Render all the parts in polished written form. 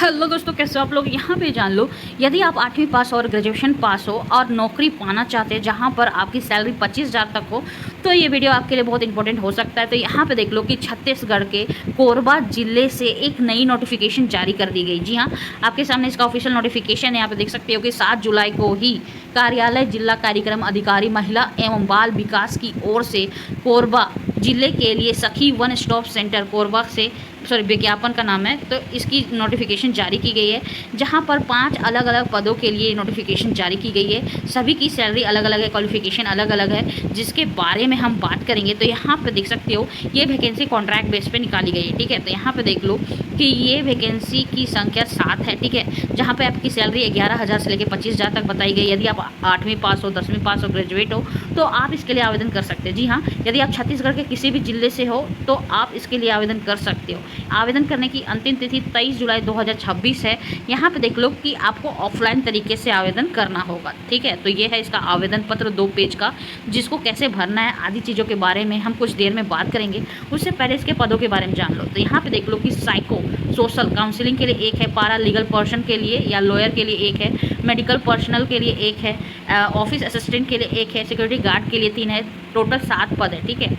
Hello दोस्तों, कैसे हो आप लोग। यहाँ पे जान लो, यदि आप 8वीं पास और ग्रेजुएशन पास हो और नौकरी पाना चाहते हैं जहाँ पर आपकी सैलरी 25,000 तक हो, तो ये वीडियो आपके लिए बहुत इंपॉर्टेंट हो सकता है। तो यहाँ पे देख लो कि छत्तीसगढ़ के कोरबा जिले से एक नई नोटिफिकेशन जारी कर दी गई। जी हाँ, आपके सामने इसका ऑफिशियल नोटिफिकेशन है। यहाँ पे देख सकते हो कि 7 जुलाई को ही कार्यालय जिला कार्यक्रम अधिकारी महिला एवं बाल विकास की ओर से कोरबा जिले के लिए सखी वन स्टॉप सेंटर कोरबा से विज्ञापन का नाम है, तो इसकी नोटिफिकेशन जारी की गई है, जहां पर 5 अलग अलग पदों के लिए नोटिफिकेशन जारी की गई है। सभी की सैलरी अलग अलग है, क्वालिफिकेशन अलग अलग है, जिसके बारे में हम बात करेंगे। तो यहाँ पे देख सकते हो ये वैकेंसी कॉन्ट्रैक्ट बेस पे निकाली गई है। ठीक है, तो यहाँ पे देख लो कि ये वैकेंसी की संख्या 7 है। ठीक है, जहाँ पे आपकी सैलरी 11,000 से लेकर 25,000 तक बताई गई। यदि आप 8वीं पास हो, 10वीं पास हो, ग्रेजुएट हो, तो आप इसके लिए आवेदन कर सकते हैं। जी हाँ, यदि आप छत्तीसगढ़ के किसी भी जिले से हो तो आप इसके लिए आवेदन कर सकते हो। आवेदन करने की अंतिम तिथि 23 जुलाई 2026 है। यहाँ पे देख लो कि आपको ऑफलाइन तरीके से आवेदन करना होगा। ठीक है, तो ये है इसका आवेदन पत्र 2 पेज का, जिसको कैसे भरना है आदि चीज़ों के बारे में हम कुछ देर में बात करेंगे। उससे पहले इसके पदों के बारे में जान लो। तो यहाँ पे देख लो कि साइको सोशल काउंसलिंग के लिए एक है, पारा लीगल पर्सन के लिए या लॉयर के लिए एक है, मेडिकल पर्सनल के लिए एक है, ऑफिस असिस्टेंट के लिए एक है, सिक्योरिटी गार्ड के लिए 3 है। टोटल 7 पद है। ठीक है,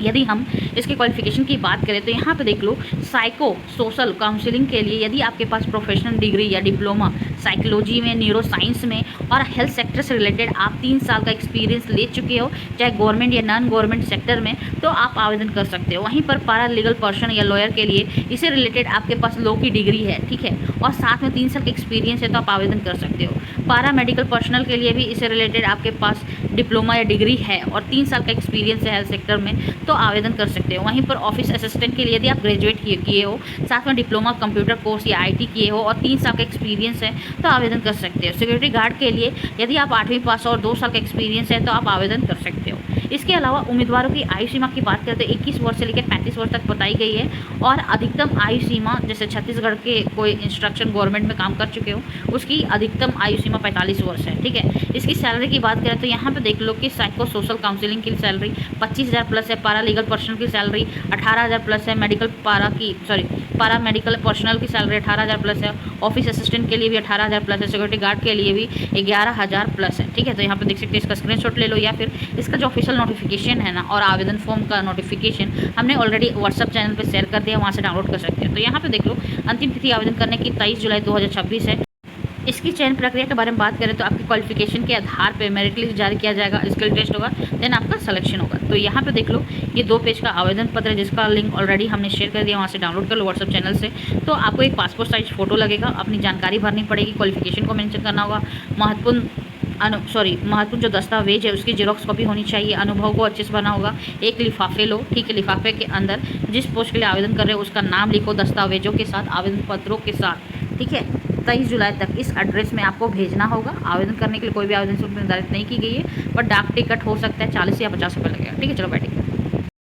यदि हम इसके क्वालिफिकेशन की बात करें तो यहाँ पे देख लो साइको सोशल काउंसलिंग के लिए यदि आपके पास प्रोफेशनल डिग्री या डिप्लोमा साइकोलॉजी में, न्यूरो साइंस में और हेल्थ सेक्टर से रिलेटेड आप 3 साल का एक्सपीरियंस ले चुके हो, चाहे गवर्नमेंट या नॉन गवर्नमेंट सेक्टर में, तो आप आवेदन कर सकते हो। वहीं पर पारा लीगल पर्सन या लॉयर के लिए इससे रिलेटेड आपके पास लॉ की डिग्री है। ठीक है, और साथ में 3 साल का एक्सपीरियंस है, तो आप आवेदन कर सकते हो। पारा मेडिकल पर्सनल के लिए भी इससे रिलेटेड आपके पास डिप्लोमा या डिग्री है और 3 साल का एक्सपीरियंस है हेल्थ सेक्टर में, तो आवेदन कर सकते हो। वहीं पर ऑफिस असिस्टेंट के लिए यदि आप ग्रेजुएट किए हो, साथ में डिप्लोमा कंप्यूटर कोर्स या आईटी किए हो और 3 साल का एक्सपीरियंस है, तो आवेदन कर सकते हो। सिक्योरिटी गार्ड के लिए यदि आप 8वीं पास और 2 साल का एक्सपीरियंस है, तो आप आवेदन कर सकते हो। इसके अलावा उम्मीदवारों की आयु सीमा की बात करें तो 21 वर्ष से लेकर 35 वर्ष तक बताई गई है, और अधिकतम आयु सीमा, जैसे छत्तीसगढ़ के कोई इंस्ट्रक्शन गवर्नमेंट में काम कर चुके हो, उसकी अधिकतम आयु सीमा 45 वर्ष है। ठीक है, इसकी सैलरी की बात करें तो यहाँ पे देख लो कि साइको सोशल काउंसलिंग की सैलरी 25,000 प्लस है, पारा लीगल पर्सनल की सैलरी 18,000 प्लस है, पारा मेडिकल पर्सनल की सैलरी 18,000 प्लस है, ऑफिस असिस्टेंट के लिए भी 18,000 प्लस है, सिक्योरिटी गार्ड के लिए भी 11,000 प्लस है। ठीक है, तो यहाँ पे देख सकते हैं, इसका स्क्रीनशॉट ले लो, या फिर इसका जो ऑफिशियल नोटिफिकेशन है ना और आवेदन फॉर्म का नोटिफिकेशन हमने ऑलरेडी व्हाट्सअप चैनल पर शेयर कर दिया, वहाँ से डाउनलोड कर सकते हैं। तो यहाँ पे देख लो अंतिम तिथि आवेदन करने की 23 जुलाई 2026 है। इसकी चयन प्रक्रिया के बारे में बात करें तो आपकी क्वालिफिकेशन के आधार पे मेरिट लिस्ट जारी किया जाएगा, स्किल टेस्ट होगा, देन आपका सिलेक्शन होगा। तो यहाँ पे देख लो ये 2 पेज का आवेदन पत्र है, जिसका लिंक ऑलरेडी हमने शेयर कर दिया, वहाँ से डाउनलोड कर लो व्हाट्सअप चैनल से। तो आपको एक पासपोर्ट साइज फोटो लगेगा, अपनी जानकारी भरनी पड़ेगी, क्वालिफिकेशन को मेंशन करना होगा, महत्वपूर्ण जो दस्तावेज है उसकी जेरोक्स कॉपी होनी चाहिए, अनुभव को अच्छे से भरना होगा, एक लिफाफे लो। ठीक है, लिफाफे के अंदर जिस पोस्ट के लिए आवेदन कर रहे हो उसका नाम लिखो दस्तावेजों के साथ, आवेदन पत्रों के साथ। ठीक है, 23 जुलाई तक इस एड्रेस में आपको भेजना होगा। आवेदन करने के लिए कोई भी आवेदन शुल्क निर्धारित नहीं की गई है, पर डाक टिकट हो सकता है 40 या 50 रुपये लगेगा। ठीक है, चलो बैठिए।